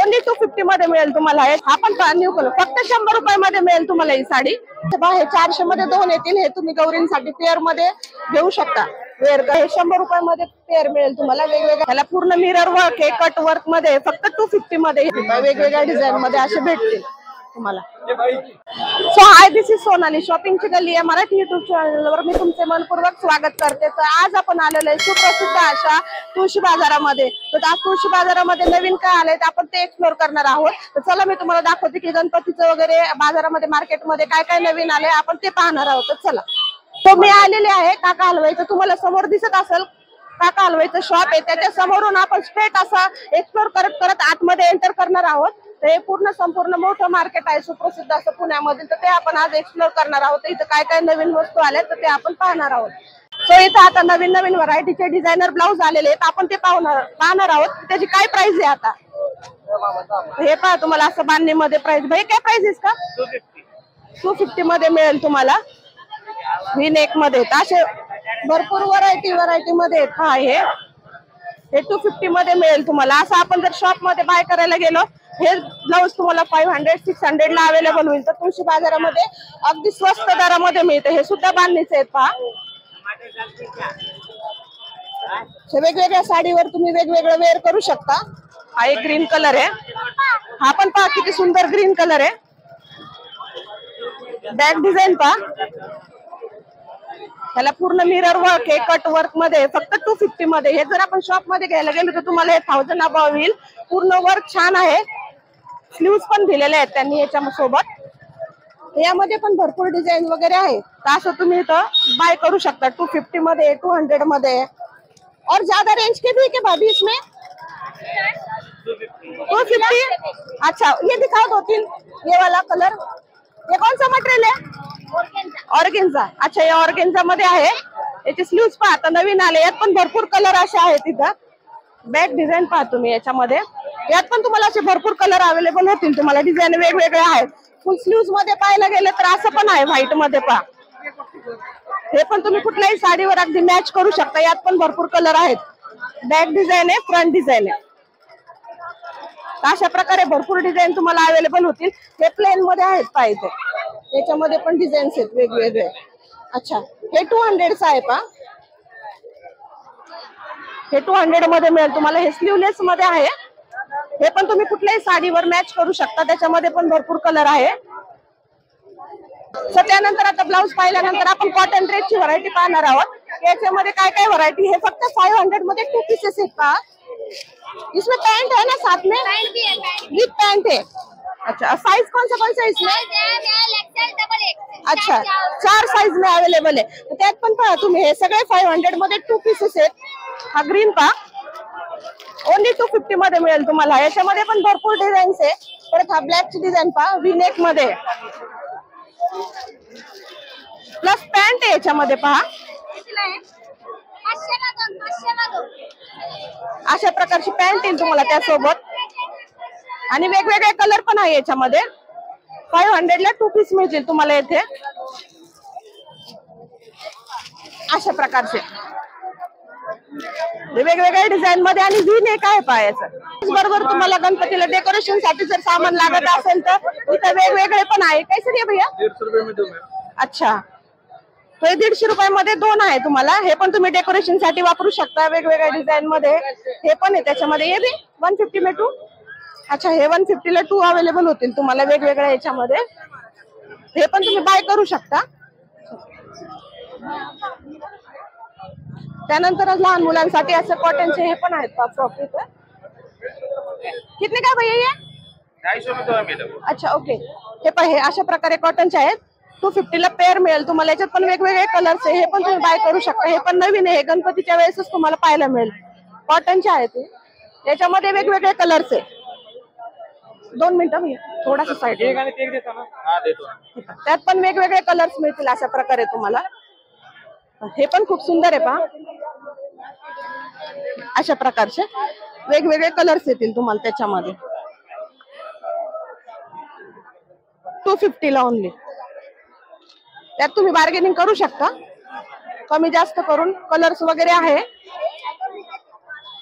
Only 250 मध्ये मिळेल तुम्हाला. हा पण न्यू कलर फक्त 100 रुपयामध्ये मिळेल तुम्हाला ही साडी. हे 400 मध्ये 2 येतील. हे तुम्ही गौरींसाठी पेअर मध्ये घेऊ शकता. वेअर हे 100 रुपयामध्ये पेअर मिळेल तुम्हाला. वेगवेगळ्या त्याला पूर्ण मिरर वर्क आहे, कट वर्क मध्ये फक्त 250 मध्ये वेगवेगळ्या डिझाईन मध्ये असे भेटतील तुम्हाला. So hi, this is Sonali. शॉपिंगची गल्ली आहे मराठी युट्यूब चॅनलवर मी तुमचे मनपूर्वक स्वागत करते. तर आज आपण आलेलो आहे सुप्रसिद्ध अशा तुळशी बाजारामध्ये. तर आज तुळशी बाजारामध्ये नवीन काय आलंय ते आपण ते एक्सप्लोर करणार आहोत. तर चला मी तुम्हाला दाखवते की गणपतीचं वगैरे बाजारामध्ये मार्केटमध्ये काय काय नवीन आलंय आपण ते पाहणार आहोत. तर चला. तो मी आलेले आहे काका हलवाईचं. तुम्हाला समोर दिसत असेल काका हलवाईचं शॉप आहे. त्याच्या समोरून आपण स्ट्रेट असा एक्सप्लोर करत करत आतमध्ये एंटर करणार आहोत. ते पूर्ण संपूर्ण मोठं मार्केट आहे सुप्रसिद्ध असं पुण्यामध्ये. तर ते आपण आज एक्सप्लोर करणार आहोत. इथं काय काय नवीन वस्तू आल्या तर ते आपण पाहणार आहोत. सो इथं आता नवीन नवीन व्हरायटीचे डिझायनर ब्लाऊज आलेले आहेत. आपण ते पाहणार आहोत. त्याची काय प्राइस आहे आता हे पहा. तुम्हाला असं बांधणीमध्ये प्राइस भाई काय प्राइस आहे का? 250 मध्ये मिळेल तुम्हाला. व्ही नेक मध्ये असे भरपूर व्हरायटी मध्ये आहेत. हा हे 250 मध्ये मिळेल तुम्हाला. असं आपण जर शॉप मध्ये बाय करायला गेलो हे ब्लाऊज तुम्हाला 500-600 ला अवेलेबल होईल. तर तुळशी बाजारामध्ये अगदी स्वस्त दरामध्ये मिळते. हे सुद्धा बांधणीचे आहेत पहा. वेगवेगळ्या साडीवर तुम्ही वेगवेगळं वेअर करू शकता. हा एक ग्रीन कलर आहे. हा पण पहा किती सुंदर ग्रीन कलर आहे. बॅक डिझाईन पहा. त्याला पूर्ण मिरर वर्क आहे, कट वर्क मध्ये फक्त 250 मध्ये. हे जर आपण शॉप मध्ये घ्यायला गेलो तर तुम्हाला हे 1000 अबाव होईल. पूर्ण वर्क छान आहे. स्लीव्स पण दिलेले आहेत त्यांनी याच्या सोबत. यामध्ये पण भरपूर डिझाईन वगैरे आहे. तर असं तुम्ही इथं बाय करू शकता 250 मध्ये, 200 मध्ये. और ज्यादा रेंज के भी क्या भाभी इसमें 250? अच्छा ये दिखाओ 2-3. ये वाला कलर ये कौन सा मटेरियल है? ऑर्गेन्झा. अच्छा हे ऑर्गेन्झा मध्ये आहे. याचे स्लीव्स पहा आता नवीन आले. यात पण भरपूर कलर असे आहेत. तिथं बॅक डिझाईन पहा तुम्ही. याच्यामध्ये यात पण तुम्हाला असे भरपूर कलर अवेलेबल होतील तुम्हाला. डिझाईन वेगवेगळे आहेत. फुल स्लीव्स मध्ये पाहायला गेलं तर असं पण आहे व्हाईट मध्ये पहा. हे पण तुम्ही कुठल्याही साडीवर अगदी मॅच करू शकता. यात पण भरपूर कलर आहेत. बॅक डिझाईन आहे, फ्रंट डिझाईन आहे. अशा प्रकारे भरपूर डिझाईन तुम्हाला अवेलेबल होतील. हे प्लेन मध्ये आहेत पाहिजे. याच्यामध्ये पण डिझाईन्स आहेत वेगवेगळे. अच्छा हे 200 आहे पहा. हे 200 मध्ये मिळेल तुम्हाला. हे स्लीवलेस मध्ये आहे. हे पण तुम्ही कुठल्याही साडीवर मॅच करू शकता. त्याच्यामध्ये पण भरपूर कलर आहे. तर त्यानंतर आता ब्लाऊज पाहिल्यानंतर आपण कॉटन ड्रेसची व्हरायटी पाहणार आहोत. याच्यामध्ये काय काय व्हरायटी. हे फक्त 500 मध्ये 2 पीसेस आहेत पहा. इसमें पैंट है ना साथ में? विथ पैंट है. अच्छा साइज कौन सा इसमें? अच्छा 4 साइज में अवेलेबल है. त्यात पण पहा तुम्ही हे सगळे 500 मध्ये 2 पीसेस आहेत. हा ग्रीन पहा ओनली 250 मध्ये मिळेल तुम्हाला. याच्यामध्ये पण भरपूर डिझाईन्स आहे. परत हा ब्लॅक ची डिझाईन पहा व्ही नेक मध्ये प्लस पॅन्ट आहे याच्यामध्ये पहा. अशा प्रकारची पॅन्ट येईल तुम्हाला त्यासोबत. आणि वेगवेगळे कलर पण आहे याच्यामध्ये. 500 ला 2 पीस मिळतील तुम्हाला येथे अशा प्रकारचे वेगवेगळ्या डिझाईन मध्ये. आणि व्ही नेक आहे पायाचं. बरोबर तुम्हाला गणपतीला डेकोरेशन साठी जर सामान लागत असेल तर इथं वेगवेगळे पण आहे. कैसे रे भैया? 150 रुपये में. अच्छा तो 150 रुपयामध्ये 2 आहे तुम्हाला. हे पण तुम्ही डेकोरेशन साठी वापरू शकता वेगवेगळ्या डिझाईन मध्ये. हे पण आहे त्याच्यामध्ये. हे बी 150 में 2. अच्छा हे 150 ला 2 अवेलेबल होतील तुम्हाला वेगवेगळ्या याच्यामध्ये. हे पण तुम्ही बाय करू शकता. त्यानंतर लहान मुलांसाठी असं कॉटनचे हे पण आहेत फ्रॉक. कितने का भैया ये? 250 में 2. अच्छा ओके. हे पण हे अशा प्रकारे कॉटनचे आहेत. 250 ला पेअर मिळेल तुम्हाला. याच्यात पण वेगवेगळे कलर्स आहे. हे पण तुम्ही बाय करू शकता. हे पण नवीन आहे. गणपतीच्या वेळेसच तुम्हाला पाहायला मिळेल. कॉटनचे आहेत. याच्यामध्ये वेगवेगळे कलर्स आहे. 2 मिनिटं मी थोडासा साईड. त्यात पण वेगवेगळे कलर्स मिळतील अशा प्रकारे तुम्हाला. हे पण खूप सुंदर आहे पहा. अशा प्रकारचे वेगवेगळे कलर्स येतील तुम्हाला त्याच्यामध्ये. 250 ला ओनली. त्यात तुम्ही बार्गेनिंग करू शकता कमी जास्त करून. कलर्स वगैरे आहे.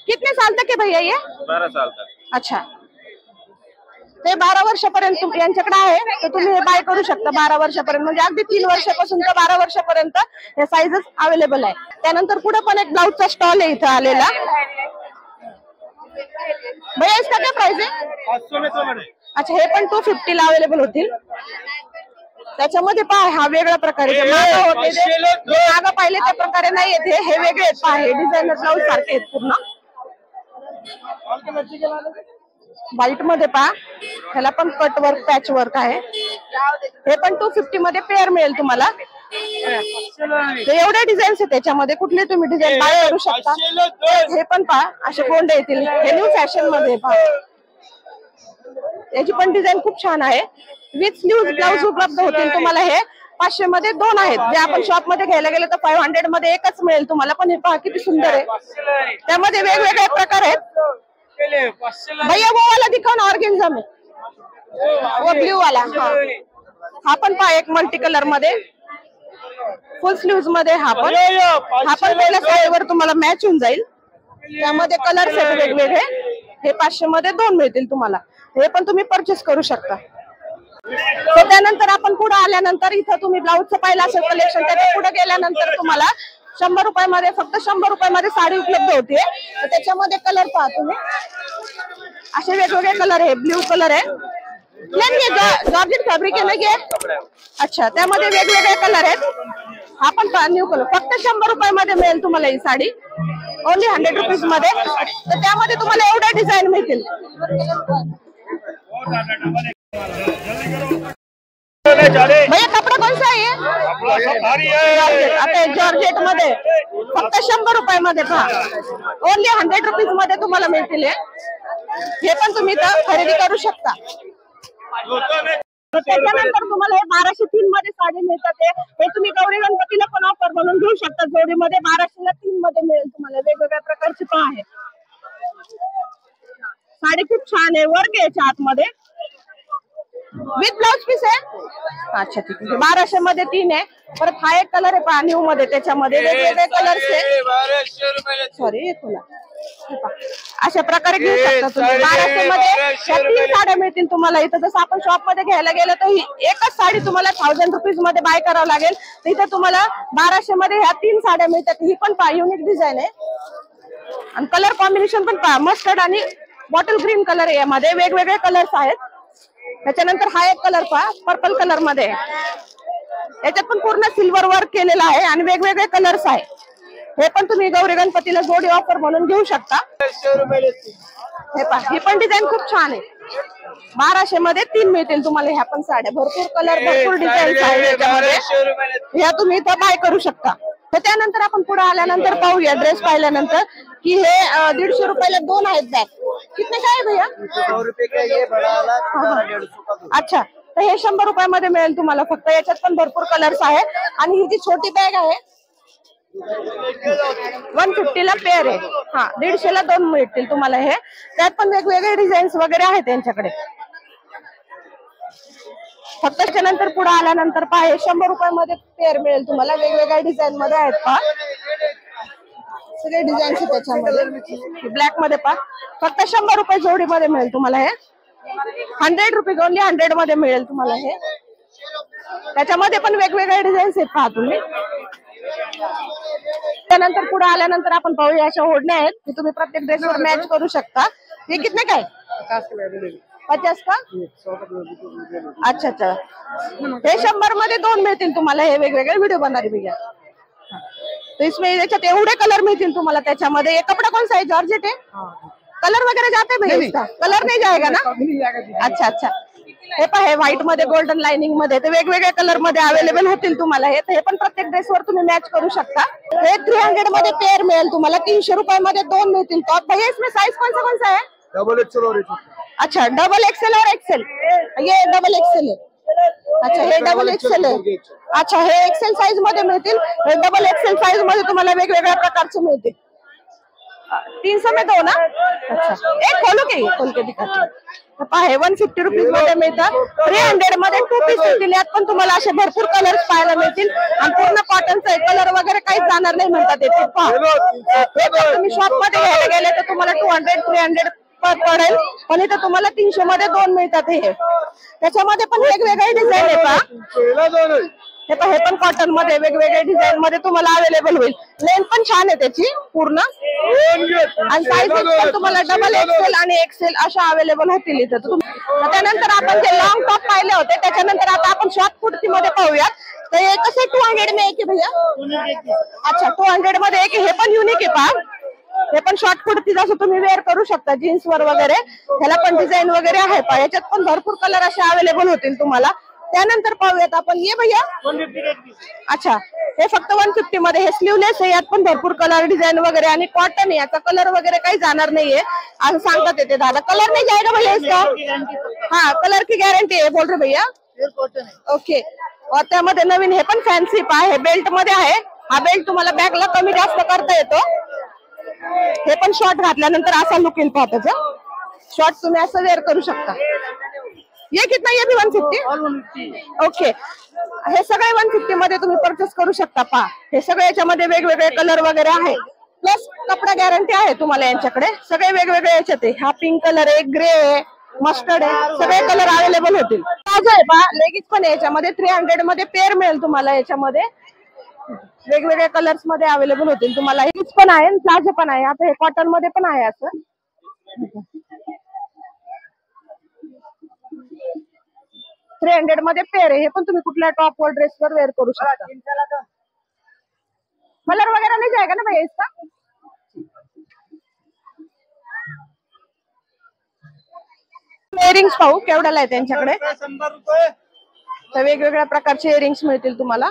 कितने साल तक है भैया ये? 12 साल तक. अच्छा ते 12 वर्षापर्यंत यांच्याकडे आहे, तर तुम्ही हे बाय करू शकता 12 वर्षापर्यंत, म्हणजे अगदी 3 वर्षापासून तर 12 वर्षापर्यंत हे साईजेस अवेलेबल आहे. त्यानंतर पुढे पण एक ब्लाउजचा स्टॉल आहे इथं आलेला. भैया इसका क्या प्राइस है? 500 में तो बने. अच्छा, हे पण 250 ला अवेलेबल होतील. त्याच्यामध्ये पहा हा वेगळा प्रकार आहे. मागं पाहिले त्या प्रकारे नाही येते, हे वेगळे आहेत. पहा हे डिझायनर ब्लाउज सारखे आहेत पूर्ण व्हाईट मध्ये. पहा ह्याला पण कट वर्क पॅच वर्क आहे. हे पण 250 मध्ये पेअर मिळेल तुम्हाला. एवढे डिझाईन्स आहेत त्याच्यामध्ये, कुठले तुम्ही डिझाईन बाय करू शकता. हे पण पहा असे गोंडे येतील, हे न्यू फॅशन मध्ये. पहा याची पण डिझाईन खूप छान आहे. विथ स्लीव्ह ब्लाउज उपलब्ध होतील तुम्हाला. हे 500 मध्ये 2 आहेत. जे आपण शॉप मध्ये घ्यायला गेलं तर 500 मध्ये एकच मिळेल तुम्हाला. पण हे पहा किती सुंदर आहे. त्यामध्ये वेगवेगळे प्रकार आहेत. भैया वो वाला दिखाओ ना, ऑर्गेन्झा में वो ब्ल्यू वाला. हा पण पहा एक मल्टी कलर मध्ये फुल स्लीव्ह मध्ये. हा पण पहिल्या साडीवर तुम्हाला मॅच होऊन जाईल. त्यामध्ये कलर्स आहेत वेगवेगळे. हे 500 मध्ये 2 मिळतील तुम्हाला. हे पण तुम्ही परचेस करू शकता. तर त्यानंतर आपण पुढे आल्यानंतर इथं तुम्ही ब्लाऊजचं पाहिलं असेल कलेक्शन, त्याच्या पुढे गेल्यानंतर तुम्हाला 100 रुपयामध्ये, फक्त 100 रुपयामध्ये साडी उपलब्ध होते. तर त्याच्यामध्ये कलर पहा तुम्ही, असे वेगवेगळे कलर आहे. ब्ल्यू कलर आहे, जॉर्जेट फॅब्रिक आहे ना. अच्छा, त्यामध्ये वेगवेगळे कलर आहेत. हा पण पहा न्यू कलर, फक्त 100 रुपयामध्ये मिळेल तुम्हाला ही साडी, ओनली 100 रुपीज मध्ये. तर त्यामध्ये तुम्हाला एवढे डिझाईन मिळतील. भैया कपड़ा कौन सा है? आता जॉर्जेट मध्ये फक्त 100 रुपयामध्ये. पहा ओनली 100 रुपीज मध्ये तुम्हाला मिळतील. हे पण तुम्ही इथं खरेदी करू शकता. त्याच्यानंतर तुम्हाला हे 1203 मध्ये साडी मिळतात. हे तुम्ही गौरी गणपतीला पण ऑफर म्हणून घेऊ शकता. जोडीमध्ये 1203 मध्ये मिळेल तुम्हाला. वेगवेगळ्या प्रकारची पहा आहे साडी, खूप छान आहे. वर्क आहे याच्या आतमध्ये, विथ ब्लाउज पीस आहे. अच्छा ठीक आहे. 1200 मध्ये 3 आहे. परत हा एक कलर आहे पहा न्यू मध्ये, त्याच्यामध्ये वेगवेगळे कलर्स आहे. सॉरी तुला अशा प्रकारे घेऊ शकता तुम्ही. 1200 मध्ये 3 साड्या मिळतील तुम्हाला इथं. जसं आपण शॉप मध्ये घ्यायला गेलो तर एकच साडी तुम्हाला 1000 रुपीज मध्ये बाय करावं लागेल. तर इथं तुम्हाला 1200 मध्ये ह्या 3 साड्या मिळतात. ही पण पहा युनिक डिझाईन आहे. आणि कलर कॉम्बिनेशन पण पहा, मस्टर्ड आणि बॉटल ग्रीन कलर आहे. यामध्ये वेगवेगळे कलर्स आहेत. त्याच्यानंतर हा एक कलर पहा पर्पल कलर मध्ये. याच्यात पण पूर्ण सिल्वर वर्क केलेला आहे आणि वेगवेगळे कलर्स आहे. हे पण तुम्ही गौरी गणपतीला जोडी ऑफर म्हणून घेऊ शकता. हे पहा ही पण डिझाईन खूप छान आहे. 1200 मध्ये 3 मिळतील तुम्हाला ह्या पण साड्या. भरपूर कलर, भरपूर डिझाईन आहेत. ह्या तुम्ही इथं बाय करू शकता. तर त्यानंतर आपण पुढे आल्यानंतर पाहूया ड्रेस पाहिल्यानंतर की हे 150 रुपयाला 2 आहेत बॅग. कितने का है भैया? 100 रुपये का ये बड़ा वाला, 150 का. अच्छा, तर हे 100 रुपयामध्ये मिळेल तुम्हाला. फक्त याच्यात पण भरपूर कलर्स आहे. आणि ही जी छोटी बॅग आहे 150 ला पेअर आहे. हा 150 ला 2 मिळतील तुम्हाला. हे त्यात पण वेगवेगळे डिझाईन्स वगैरे आहेत त्यांच्याकडे. फक्त त्याच्यानंतर पुढे आल्यानंतर पहा हे 100 रुपयामध्ये पेअर मिळेल तुम्हाला. वेगवेगळ्या डिझाईन मध्ये आहेत पहा, सगळे डिझाईन्स त्याच्यामध्ये. ब्लॅक मध्ये पहा फक्त 100 रुपये जोडीमध्ये मिळेल तुम्हाला. हे 100 रुपये ओनली 100 मध्ये मिळेल तुम्हाला. हे त्याच्यामध्ये पण वेगवेगळे डिझाईन्स आहेत पहा तुम्ही. त्यानंतर पुढे आल्यानंतर आपण पाहूया अशा ओढण्या आहेत की तुम्ही प्रत्येक ड्रेसवर मॅच करू शकता. हे कितने काय? 50 का? अच्छा अच्छा. हे 100 मध्ये 2 मिळतील तुम्हाला. हे वेगवेगळे व्हिडिओ बनणारे भैया. तो इसमें याच्यात एवढे कलर मिळतील तुम्हाला. त्याच्यामध्ये ये कपड़ा कौन सा है? जॉर्जेट है. कलर वगैरह जाते भैया इसका? कलर नहीं जाएगा ना? अच्छा अच्छा. हे पहा हे व्हाईट मध्ये गोल्डन लाइनिंग मध्ये ते वेगवेगळे कलर मध्ये अवेलेबल होतील तुम्हाला. हे पण प्रत्येक ड्रेसवर तुम्ही मॅच करू शकता. हे 300 मध्ये पेअर मिळेल तुम्हाला. 300 रुपयामध्ये 2 मिळतील टॉप. भैया इसमें साइज कौन सा है? डबल एक्सेल और अच्छा डबल एक्सेल और एक्सेल. ये डबल एक्सेल है. अच्छा हे डबल एक्सेल आहे. अच्छा हे एक्सेल साइज मध्ये मिळतील. हे डबल एक्सेल साइज मध्ये तुम्हाला वेगवेगळ्या प्रकारचे मिळतील. 300 में 2 ना. अच्छा एक खोल के दिखाते. पहा हे 150 रुपीज मध्ये मिळतात. 300 मध्ये 2 पीस मिळतील. यात पण तुम्हाला असे भरपूर कलर्स पाहायला मिळतील. आणि पूर्ण कॉटनचा कलर वगैरे काहीच जाणार नाही म्हणतात. येते पहा तुम्ही शॉप मध्ये घ्यायला गेले तर तुम्हाला 200, 300 पडेल, पण इथं तुम्हाला 300 मध्ये 2 मिळतात. हे त्याच्यामध्ये पण वेगवेगळे डिझाईन आहे पहा. हे पण कॉटन मध्ये वेगवेगळ्या डिझाईन मध्ये तुम्हाला अवेलेबल होईल. लेंथ पण छान आहे त्याची पूर्ण, आणि साईजेस पण तुम्हाला डबल एक्सेल आणि एक्सेल अशा अवेलेबल होतील इथं. त्यानंतर आपण जे लॉंग टॉप पाहिले होते, त्याच्यानंतर आता आपण शॉर्ट कुर्ती मध्ये पाहूयात. तर हे कसं 200 में एक आहे भैया. अच्छा, 200 मध्ये एक. हे पण युनिक आहे पहा. हे पण शॉर्ट कुर्ती जसं तुम्ही वेअर करू शकता जीन्स वर वगैरे. ह्याला पण डिझाईन वगैरे आहे पहा. याच्यात पण भरपूर कलर असे अवेलेबल होतील तुम्हाला. त्यानंतर पाहूयात आपण, ये भैया. अच्छा, हे फक्त 150 मध्ये. हे स्लीवलेस आहे, यात पण भरपूर कलर डिझाईन वगैरे, आणि कॉटन आहे. याचा कलर वगैरे काही जाणार नाहीये असं सांगतात येते दादा. कलर नाही जाएगा भैया इसका? हाँ, कलर की गारंटी है बोल रहे भैया. ओके. और त्यामध्ये नवीन हे पण फॅन्सी पहा. हे बेल्ट मध्ये आहे. हा बेल्ट तुम्हाला बॅगला कमी जास्त करता येतो. हे पण शॉर्ट घातल्यानंतर असा लुक येईल पहा त्याचा. शॉर्ट तुम्ही असं वेअर करू शकता. ये कितना? ये भी 150. ओके. हे सगळे 150 मध्ये तुम्ही परचेस करू शकता पहा. हे सगळे याच्यामध्ये वेगवेगळे कलर वगैरे आहे, प्लस कपडा गॅरंटी आहे तुम्हाला यांच्याकडे. सगळे वेगवेगळे याच्यात आहे. हा पिंक कलर आहे, ग्रे आहे, मस्टर्ड आहे, सगळे कलर अवेलेबल होतील. ताजा आहे पहा. लेगिन्स पण आहे याच्यामध्ये. 300 मध्ये पेअर मिळेल तुम्हाला. याच्यामध्ये वेगवेगळ्या कलर्स मध्ये अवेलेबल होतील तुम्हाला. लेगिन्स पण आहे, प्लाझो पण आहे. आता हे कॉटन मध्ये पण आहे असं. 300 मध्ये पेअर आहे. हे पण तुम्ही कुठल्या टॉप वर ड्रेस वर वेअर करू शकता. कलर वगैरह नहीं जाएगा ना भैया इसका? इयरिंग्स पाहू केवढ्याला आहे त्यांच्याकडे. तर वेगवेगळ्या प्रकारचे इयरिंग्स मिळतील तुम्हाला.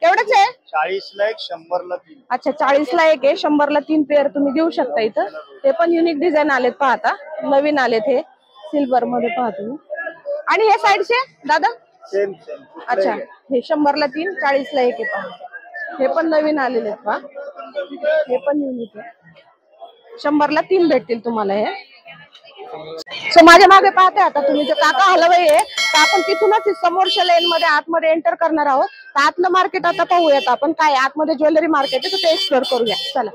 केवढ्याच आहे? 40 ला 1, 100 ला 3. अच्छा, 40 ला 1 आहे, 100 ला 3 पेअर तुम्ही घेऊ शकता इथं. ते पण युनिक डिझाईन आलेत पहा. आता नवीन आलेत हे सिल्वर मध्ये पहा तुम्ही. आणि हे साईडचे दादा सेम. अच्छा, हे 100 ला 3, 40 ला 1 आहे पहा. हे पण नवीन आलेले आहेत पहा. हे पण युनिक आहे. 100 ला 3 भेटतील तुम्हाला हे. सो माझ्या मागे पाहते आता तुम्ही जे काका हलवाई आहे, तर आपण तिथूनच समोरच्या लेन मध्ये आतमध्ये एंटर करणार आहोत. तर आतलं मार्केट आता पाहूयात आपण काय आतमध्ये ज्वेलरी मार्केट आहे, तर ते एक्सप्लोर करूया. चला.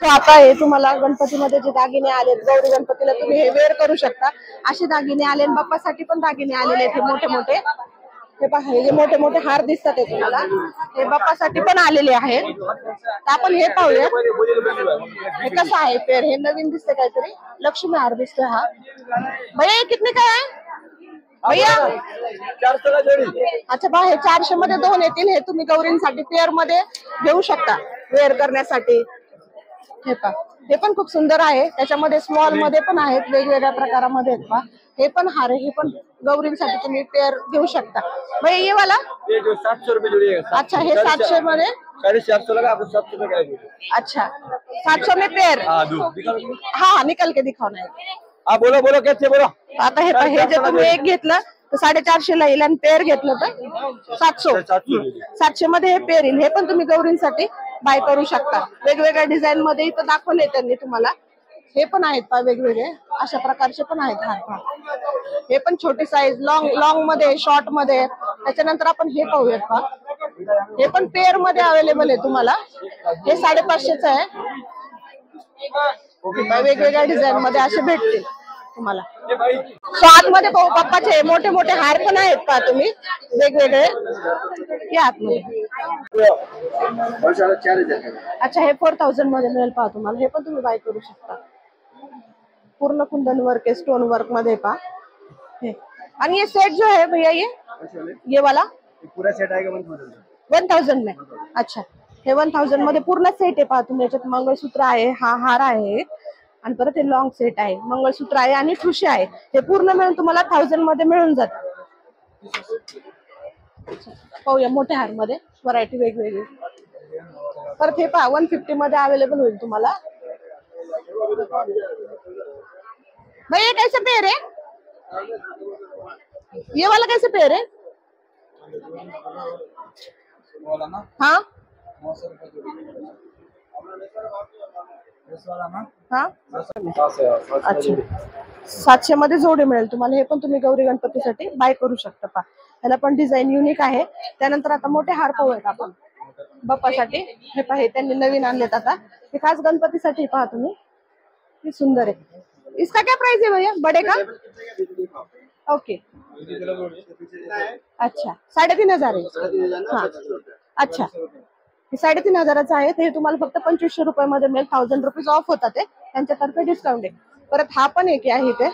आता हे तुम्हाला गणपतीमध्ये जे दागिने आलेत, गौरी गणपतीला तुम्ही हे वेअर करू शकता असे दागिने आले. बाप्पासाठी पण दागिने आलेले आहेत हे मोठे मोठे. हे पहा, हे जे मोठे मोठे हार दिसतात हे तुम्हाला, हे बाप्पासाठी पण आलेले आहेत. तर आपण हे पाहूया हे कसं आहे पेअर. हे नवीन दिसते काहीतरी, लक्ष्मी हार दिसतोय हा. भैया ये कितने का है भैया? 400 ला जोडी. अच्छा बा, हे 400 मध्ये 2 येतील. हे तुम्ही गौरींसाठी पेअर मध्ये घेऊ शकता वेअर करण्यासाठी. हे पहा, हे पण खूप सुंदर आहे. त्याच्यामध्ये स्मॉल मध्ये पण आहेत, वेगवेगळ्या प्रकारामध्ये आहेत पहा. हे पण हार, हे पण गौरींसाठी तुम्ही पेअर घेऊ शकता. भैया ये वाला ये जो 700 रुपये जोड़ी है. अच्छा, हे 700 मध्ये 450 लगा, आपको 700 रुपये का जोड़ी. अच्छा, 700 में पेयर. हाँ, निकल के दिखाओ ना. हाँ बोलो बोलो, कैसे बोलो. आता हे जे तुम्ही एक घेतलं तर 450 ला येईल, आणि पेअर घेतलं तर 700 मध्ये हे पेअर येईल. हे पण तुम्ही गौरींसाठी बाय करू शकता. वेगवेगळ्या डिझाईन मध्ये इथं दाखवले त्यांनी तुम्हाला. हे पण आहेत पहा वेगवेगळे, अशा प्रकारचे पण आहेत हार पहा. हे पण छोटी साईज, लॉंग मध्ये, शॉर्ट मध्ये. त्याच्यानंतर आपण हे पाहूयात पहा. हे पण पेअर मध्ये अवेलेबल आहे तुम्हाला. हे 550च आहे. वेगवेगळ्या डिझाईन मध्ये असे भेटतील तुम्हाला. सो आतमध्ये पाहू, बाप्पाचे मोठे मोठे हार पण आहेत पहा तुम्ही वेगवेगळे. या आतमध्ये. अच्छा, हे 4000 मध्ये मिळेल पहा तुम्हाला. हे पण तुम्ही बाय करू शकता. पूर्ण कुंदन वर्क आहे, स्टोन वर्क मध्ये पहा. आणि ये सेट जो है भैया, ये वाला पूरा सेट आएगा 1000 में. अच्छा, हे 1000 मध्ये पूर्ण सेट आहे पहा तुम्ही. याच्यात मंगळसूत्र आहे, हा हार आहे, आणि परत हे लॉंग सेट आहे, मंगळसूत्र आहे आणि ठुशी आहे. हे पूर्ण मिळून तुम्हाला 1000 मध्ये मिळून जात. पाहूया मोठ्या हार मध्ये व्हरायटी वेगवेगळी. परत हे पहा 150 मध्ये अवेलेबल होईल तुम्हाला. भैया कैसे पेयर है? ये वाला कैसे पेयर है? हाँ हाँ, अच्छा, 700 मध्ये जोडी मिळेल तुम्हाला. हे पण तुम्ही गौरी गणपतीसाठी बाय करू शकता पहा. याला पण डिझाईन युनिक आहे. त्यानंतर आता मोठे हार पाहूयात आपण बाप्पासाठी. हे पहा, हे त्यांनी नवीन आणलेत आता. हे खास गणपतीसाठी पहा तुम्ही. ये सुंदर है। इसका क्या प्राइस है भैया बड़े का? ओके अच्छा 3,500 आहे। हा अच्छा 3,500 आहे ते तुम्हाला फक्त 2500 रुपयामध्ये मिळेल। 1000 रुपीज ऑफ होतात ते त्यांच्यातर्फे डिस्काउंट आहे। परत हा पण एक आहे इथे,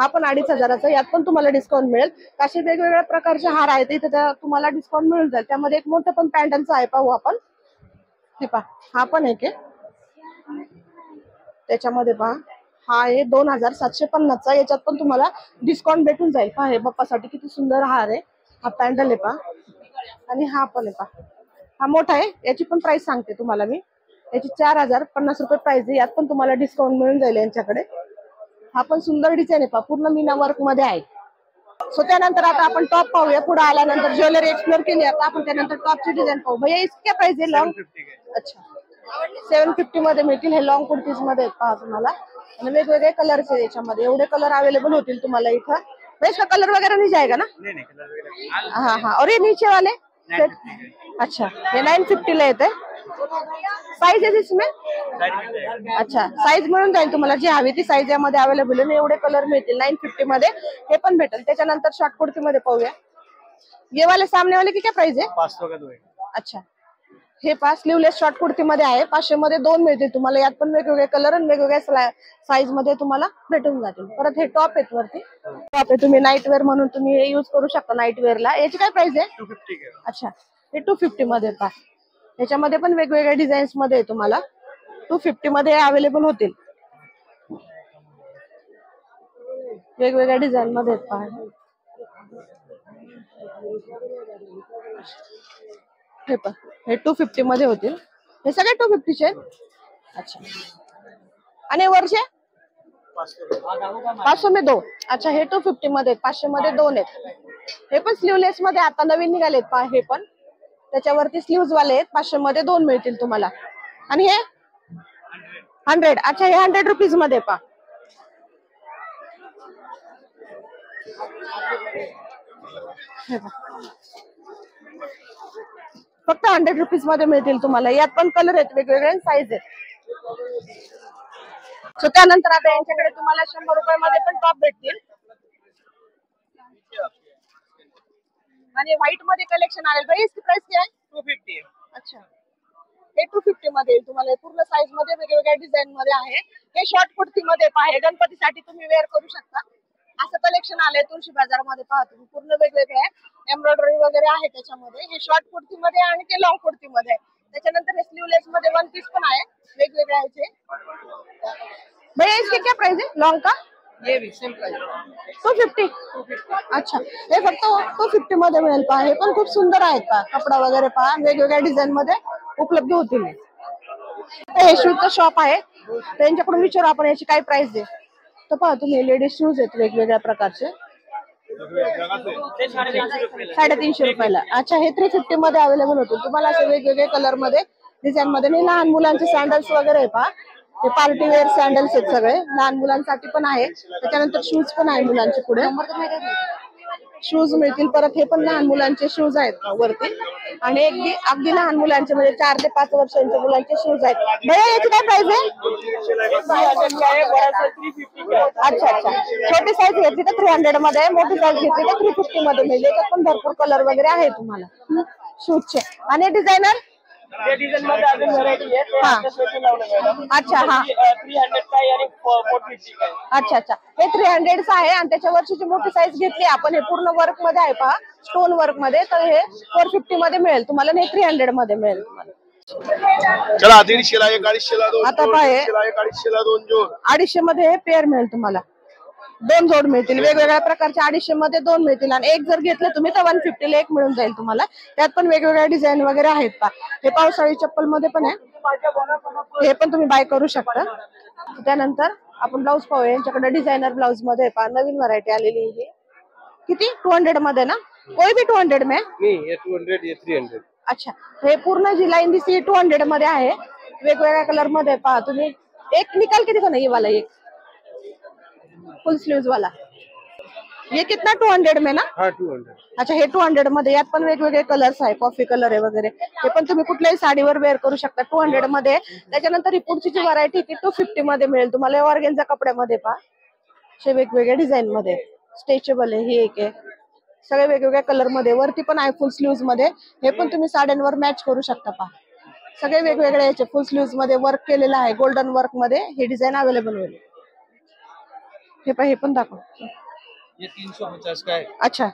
हा पण 2,500चा, यात पण तुम्हाला डिस्काउंट मिळेल। असे वेगवेगळ्या प्रकारचे हार आहेत इथे, तुम्हाला डिस्काउंट मिळून जाईल। त्यामध्ये एक मोठं पण पॅन्डलचं आहे, पाहू आपण। हे पहा हा पण एक आहे, त्याच्यामध्ये पहा हा आहे 2,750चा, याच्यात पण तुम्हाला डिस्काउंट भेटून जाईल। पहा हे बाप्पासाठी किती सुंदर हार आहे, हा पॅन्डल आहे पहा। आणि हा पण आहे पहा, हा मोठा आहे, याची पण प्राइस सांगते तुम्हाला मी। याची 4,050 रुपये प्राइस आहे, यात पण तुम्हाला डिस्काउंट मिळून जाईल यांच्याकडे। हा पण सुंदर डिझाईन आहे पहा, पूर्ण मीना वर्क मध्ये आहे। सो त्यानंतर आता आपण टॉप पाहूया। पुढे आल्यानंतर ज्वेलरी एक्सप्लोर केली, आता आपण त्यानंतर टॉपची डिझाईन पाहू। भैया इसकी क्या प्राइस आहे? लॉंग अच्छा 750 मध्ये मिळतील हे लॉंग कुर्तीज मध्ये आहेत पहा तुम्हाला। आणि वेगवेगळे कलर्स आहे याच्यामध्ये, एवढे कलर अवेलेबल होतील तुम्हाला इथं। भाई इसका कलर वगैरह नहीं जाएगा ना? हाँ हाँ। और ये नीचे वाले सेट अच्छा हे 950 ला येते। साइज आहे इसमें? अच्छा साइज मिळून जाईल तुम्हाला, जी हवी ती साइज यामध्ये अवेलेबल आहे। एवढे कलर मिळतील 950 मध्ये, हे पण भेटेल। त्याच्यानंतर शॉर्ट कुर्ती मध्ये पाहूया। ये वाले सामने वाले की क्या प्राइस आहे? 500 का 2 है। अच्छा हे पास स्लीवलेस शॉर्ट कुर्ती मध्ये आहे, 500 मध्ये 2 मिळतील तुम्हाला। यात पण वेगवेगळे कलर आणि वेगवेगळ्या साइज मध्ये तुम्हाला भेटून जातील। परत हे टॉप आहेत वरती, टॉप आहे, तुम्ही नाईट वेअर म्हणून तुम्ही हे यूज करू शकता नाईट वेअरला। याची काय प्राइस आहे? 250 अच्छा हे 250 मध्ये पहा, याच्यामध्ये पण वेगवेगळ्या डिझाईन्स मध्ये तुम्हाला 250 मध्ये अवेलेबल होतील। वेगवेगळ्या डिझाईन मध्ये पहा, हे पहा हे 250 मध्ये होतील। हे सगळे 250 चे आहेत। अच्छा आणि वरचे 500 में 2। अच्छा हे 250 मध्ये, 500 मध्ये 2 आहेत। हे पण स्लीवलेस मध्ये आता नवीन निघालेत पहा, हे पण त्याच्यावरती स्लीव्ज वाले आहेत, 500 मध्ये 2 मिळतील तुम्हाला। आणि हे 100 अच्छा हे 100 रुपीज मध्ये पहा। फक्त 100 रुपीज मध्ये मिळतील तुम्हाला। यात पण कलर आहेत वेगवेगळे, साइज आहेत। सो त्यानंतर आता यांच्याकडे तुम्हाला 100 रुपयामध्ये पण टॉप भेटतील। आणि व्हाईट मध्ये कलेक्शन आले भाई, इसकी प्राइस क्या है? 250 है। अच्छा हे 250 मध्ये तुम्हाला पूर्ण साइज मध्ये वेगवेगळ्या डिझाईन मध्ये आहे। हे शॉर्ट कुर्ती मध्ये पहा, गणपतीसाठी तुम्ही वेअर करू शकता। असं कलेक्शन आलंय तुळशी बाजार मध्ये पहा तुम्ही, पूर्ण वेगवेगळे एम्ब्रॉयडरी वगैरे आहे त्याच्यामध्ये। हे शॉर्ट कुर्ती मध्ये आणि ते लॉंग कुर्ती मध्ये आहे। त्याच्यानंतर हे स्लीवलेस मध्ये वन पीस पण आहे वेगवेगळे ह्याचे। भैया इसकी क्या प्राइस है लॉन्ग का? ये भी सेम प्राइस 250। अच्छा हे फक्त 250 मध्ये मिळेल पहा। हे पण खूप सुंदर आहेत पहा, कपडा वगैरे पहा वेगवेगळ्या डिझाईन मध्ये उपलब्ध होतील। हे शूजचं शॉप आहे, त्यांच्याकडून विचारू आपण याची काय प्राइस आहे। तर पहा तुम्ही लेडीज शूज आहेत वेगवेगळ्या प्रकारचे, 350 रुपयाला। अच्छा हे 350 मध्ये अवेलेबल होतील तुम्हाला, असे वेगवेगळे कलर मध्ये डिझाईन मध्ये। नाही लहान मुलांचे सॅन्डल्स वगैरे आहे पहा, हे पार्टी वेअर सॅन्डल्स आहेत सगळे, लहान मुलांसाठी पण आहे। त्याच्यानंतर शूज पण आहे मुलांचे, पुढे शूज मिळतील। परत हे पण लहान मुलांचे शूज आहेत वरती, आणि अगदी लहान मुलांचे म्हणजे 4 ते 5 वर्षांच्या मुलांचे शूज आहेत। भैया याची काय प्राइस आहे? अच्छा अच्छा छोटी साईज घेतली तर 300 मध्ये आहे, मोठी साईज घेतली तर 350 मध्ये मिळेल। याच्यात पण भरपूर कलर वगैरे आहे तुम्हाला शूजचे। आणि डिझायनर डिझाइन मध्ये अजून व्हरायटी आहे। अच्छा हा 300 का आहे आणि 450 का आहे। अच्छा अच्छा हे 300 चं आहे, आणि त्याच्यावरची जी मोठी साईज घेतली आपण, हे पूर्ण वर्क मध्ये आहे पहा, स्टोन वर्क मध्ये, तर हे 450 मध्ये मिळेल तुम्हाला, आणि 300 मध्ये मिळेल तुम्हाला। चला 150 ला 150 ला 2 आता पहा हे 150 ला 2 जोड। 250 मध्ये हे पेअर मिळेल तुम्हाला, 2 जोड मिळतील वेगवेगळ्या प्रकारचे। 250 मध्ये 2 मिळतील, आणि एक जर घेतलं तुम्ही तर 150 ला एक मिळून जाईल तुम्हाला। त्यात पण वेगवेगळ्या डिझाईन वगैरे आहेत पहा। हे पावसाळी चप्पल मध्ये पण आहे, हे पण तुम्ही बाय करू शकता। त्यानंतर आपण ब्लाऊज पाहूया, यांच्याकडे डिझायनर ब्लाऊज मध्ये पहा नवीन व्हरायटी आलेली आहे। किती 200 मध्ये ना? कोई भी 200 में? नहीं ये 200 ये 300। अच्छा हे पूर्ण जी लाईन दिसते 200 मध्ये आहे, वेगवेगळ्या कलर मध्ये पहा तुम्ही। एक निकाल के दिखो ना, ये वाला एक फुल स्लीव्स वाला ये कितना 200 में ना? हाँ 200. अच्छा, हे 200 मध्ये. यात पण वेगवेगळे कलर्स आहे, कॉफी कलर आहे वगैरे. हे पण तुम्ही कुठल्याही साडीवर वेअर करू शकता 200 मध्ये. त्याच्यानंतर ही पुढची जी व्हरायटी ती 250 मध्ये मिळेल तुम्हाला. ऑर्गेन्झा कपड्यामध्ये पहा, असे वेगवेगळ्या डिझाईन मध्ये. स्ट्रेचेबल आहे ही एक आहे. सगळे वेगवेगळ्या कलर मध्ये. वरती पण आहे फुल स्लीव्ह मध्ये. हे पण तुम्ही साड्यांवर मॅच करू शकता पहा. सगळे वेगवेगळे याचे फुल स्लीव्ह मध्ये वर्क केलेलं आहे. गोल्डन वर्क मध्ये हे डिझाईन अवेलेबल होईल. हे पहा, हे पण दाखव. ये 350 का है. अच्छा,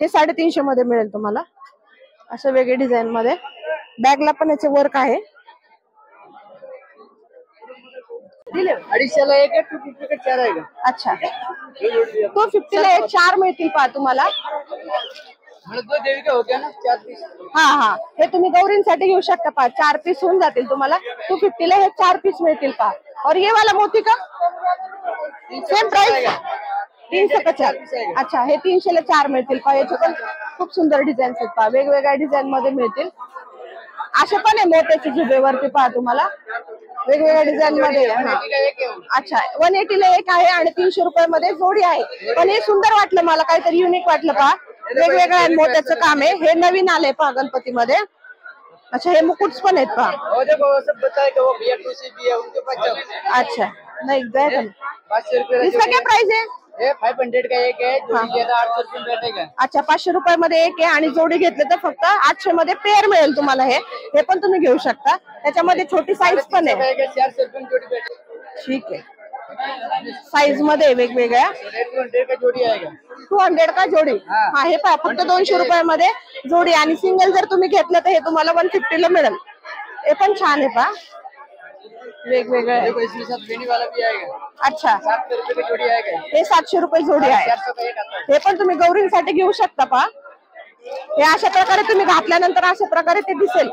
हे 350 मध्ये मिळेल तुम्हाला. असं वेगळे डिझाईन मध्ये. बॅगला पण याचे वर्क आहे. 250 ला एक है, 250 का 4 आएगा. अच्छा, 250 ला 4 मिळतील पहा तुम्हाला. दो देवी का हो गया ना 4 पीस. हा हा, हे तुम्ही गौरींसाठी घेऊ शकता पहा. 4 पीस होऊन जातील तुम्हाला. 250 ला हे 4 पीस मिळतील पहा. और ये वाला मोती का सेम प्राइस 300 का 4. अच्छा, हे 300 ला 4 मिळतील पहा. याचे पण खूप सुंदर डिझाईन आहेत पहा. वेगवेगळ्या डिझाईन मध्ये मिळतील. असे पण आहे मोत्याचे झुबेवरती पहा तुम्हाला वेगवेगळ्या डिझाईन मध्ये. अच्छा, 180 ला एक आहे आणि 300 रुपयामध्ये जोडी आहे. पण हे सुंदर वाटलं मला, काहीतरी युनिक वाटलं पहा. वेगवेगळ्या मोत्याचं काम आहे. हे नवीन आलंय पहा गणपतीमध्ये. अच्छा, हे मुकुट्स पण आहेत पहा. अच्छा, नाही गए. 500 रुपये. इसका क्या प्राइस है? 500 का एक है, जोड़ी लेना 800 रुपये में बैठेगा. अच्छा, 500 रुपयामध्ये एक आहे आणि जोडी घेतले तर फक्त 800 मध्ये पेअर मिळेल तुम्हाला. हे पण तुम्ही घेऊ शकता. त्याच्यामध्ये छोटी साईज पण आहे. 400 रुपये में जोड़ी बैठेगा. ठीक आहे. साईज मध्ये वेगवेगळ्या. 200 का जोड़ी आएगा. 200 का जोडी. हा, हे पहा फक्त 200 रुपयामध्ये जोडी. आणि सिंगल जर तुम्ही घेतलं तर हे तुम्हाला 150 ला मिळेल. हे पण छान आहे पहा. वेगवेगळे. देखो इसमें साथ वेणी वाला भी आएगा. अच्छा, 700 रुपये की जोड़ी आएगा. हे 700 रुपये जोडी आहे. 400 का एक आता है. हे पण तुम्ही गौरींसाठी घेऊ शकता पहा. हे अशा प्रकारे तुम्ही घातल्यानंतर अशा प्रकारे ते दिसेल.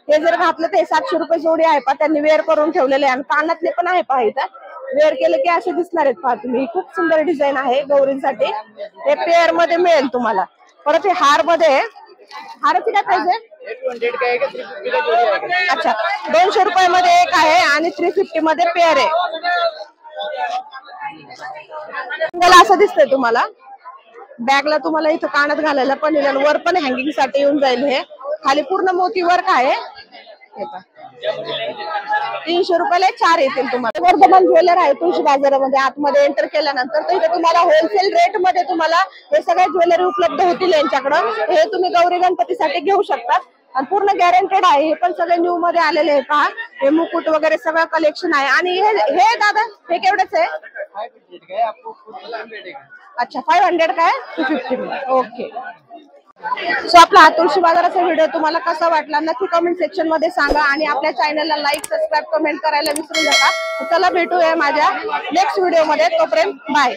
हे जर घातलं तर 700 रुपये जोडी आहे पहा. त्यांनी वेअर करून ठेवलेले आहे. आणि कानातले पण आहे पहा. इथं वेअर केलं की असे दिसणार आहेत पहा तुम्ही. खूप सुंदर डिझाईन आहे गौरींसाठी. हे पेअर मध्ये मिळेल तुम्हाला. परत हे हार मध्ये. हाराची काय प्राइस आहे? 200 का एक है, 350 का जोड़ी आएगा. अच्छा, 200 रुपयामध्ये एक आहे आणि 350 मध्ये पेअर आहे. मला असं दिसतंय तुम्हाला. बॅगला तुम्हाला इथं कानात घालायला पण येईल. वर पण हँगिंग साठी येऊन जाईल. हे खाली पूर्ण मोती वर्क आहे. 300 रुपयाला 4 येतील तुम्हाला. वर्धमान ज्वेलर आहे तुळशी बाजारामध्ये. आतमध्ये एंटर केल्यानंतर तर इथे तुम्हाला होलसेल रेट मध्ये तुम्हाला हे सगळे ज्वेलरी उपलब्ध होतील यांच्याकडं. हे तुम्ही गौरी गणपतीसाठी घेऊ शकता. आणि पूर्ण गॅरंटेड आहे. हे पण सगळे न्यू मध्ये आलेले आहे पहा. हे मुकुट वगैरे सगळं कलेक्शन आहे. आणि हे दादा हे केवढंच आहे? 500 का है, आपको फुल बैठेगा. अच्छा, 500 का आहे, 250. ओके. सो आपला हा तुळशी बाजाराचा व्हिडिओ तुम्हाला कसा वाटला नक्की कमेंट सेक्शन मध्ये सांगा. आणि आपल्या चॅनलला लाईक, सबस्क्राईब, कमेंट करायला विसरू नका. चला भेटूया माझ्या नेक्स्ट व्हिडिओ मध्ये. तोपर्यंत बाय.